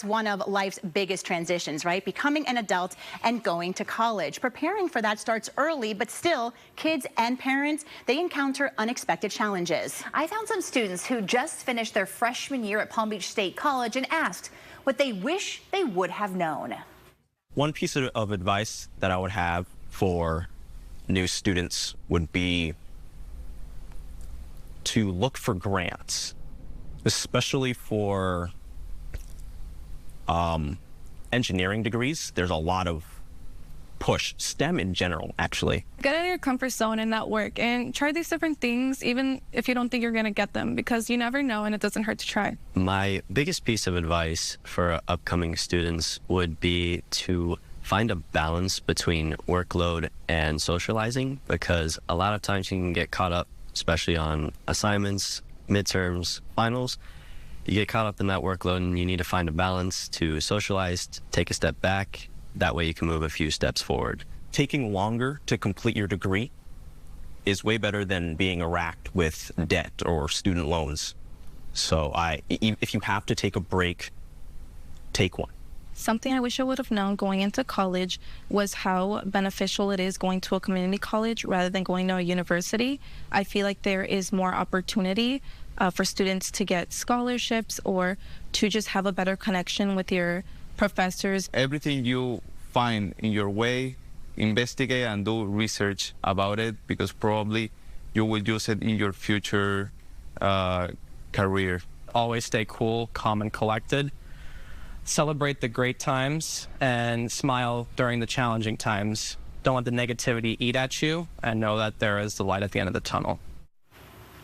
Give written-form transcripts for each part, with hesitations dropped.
One of life's biggest transitions, right? Becoming an adult and going to college. Preparing for that starts early, but still, kids and parents, they encounter unexpected challenges. I found some students who just finished their freshman year at Palm Beach State College and asked what they wish they would have known. One piece of advice that I would have for new students would be to look for grants, especially for engineering degrees. There's a lot of push, STEM in general, actually. Get out of your comfort zone and network and try these different things, even if you don't think you're going to get them, because you never know and it doesn't hurt to try. My biggest piece of advice for upcoming students would be to find a balance between workload and socializing, because a lot of times you can get caught up, especially on assignments, midterms, finals. You get caught up in that workload and you need to find a balance to socialize, take a step back. That way you can move a few steps forward. Taking longer to complete your degree is way better than being racked with debt or student loans. So if you have to take a break, take one. Something I wish I would have known going into college was how beneficial it is going to a community college rather than going to a university. I feel like there is more opportunity for students to get scholarships or to just have a better connection with your professors. Everything you find in your way, investigate and do research about it, because probably you will use it in your future career. Always stay cool, calm, and collected. Celebrate the great times and smile during the challenging times. Don't let the negativity eat at you, and know that there is the light at the end of the tunnel.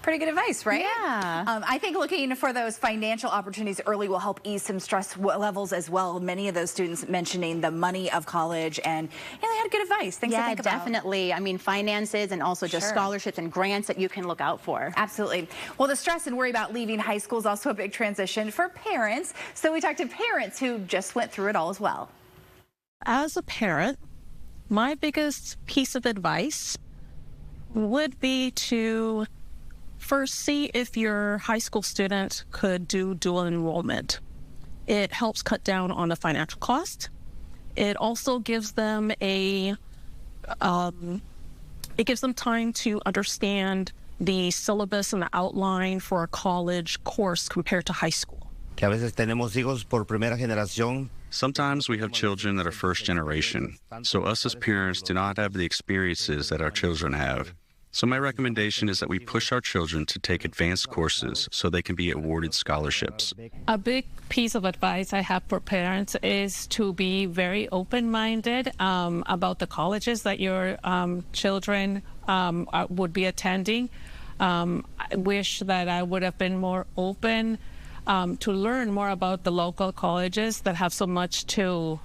Pretty good advice, right? Yeah. I think looking for those financial opportunities early will help ease some stress levels as well. Many of those students mentioning the money of college, and they had good advice. Things to think about. Yeah, definitely. I mean, finances and also just scholarships and grants that you can look out for. Absolutely. Well, the stress and worry about leaving high school is also a big transition for parents. So we talked to parents who just went through it all as well. As a parent, my biggest piece of advice would be to first, see if your high school student could do dual enrollment. It helps cut down on the financial cost. It also gives them it gives them time to understand the syllabus and the outline for a college course compared to high school. Sometimes we have children that are first generation, so us as parents do not have the experiences that our children have. So my recommendation is that we push our children to take advanced courses so they can be awarded scholarships. A big piece of advice I have for parents is to be very open-minded about the colleges that your children would be attending. I wish that I would have been more open to learn more about the local colleges that have so much to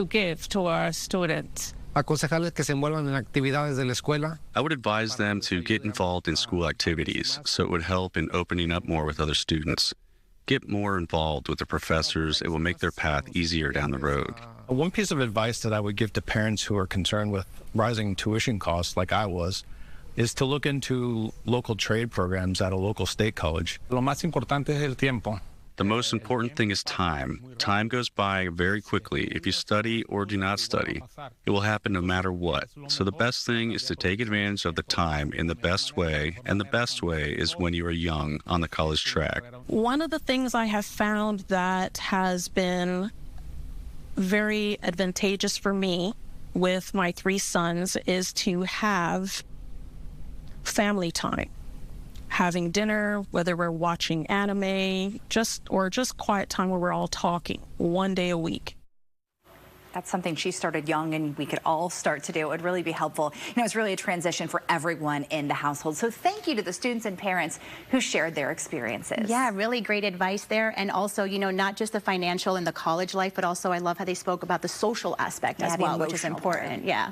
give to our students. I would advise them to get involved in school activities, so it would help in opening up more with other students. Get more involved with the professors. It will make their path easier down the road. One piece of advice that I would give to parents who are concerned with rising tuition costs, like I was, is to look into local trade programs at a local state college. Lo más importante es el tiempo. The most important thing is time. Time goes by very quickly. If you study or do not study, it will happen no matter what. So the best thing is to take advantage of the time in the best way, and the best way is when you are young on the college track. One of the things I have found that has been very advantageous for me with my 3 sons is to have family time. Having dinner, whether we're watching anime, just quiet time where we're all talking 1 day a week. That's something she started young, and we could all start to do. It would really be helpful. It's really a transition for everyone in the household. So thank you to the students and parents who shared their experiences. Yeah, really great advice there. And also, not just the financial and the college life, but also I love how they spoke about the social aspect as well, which is important. Yeah.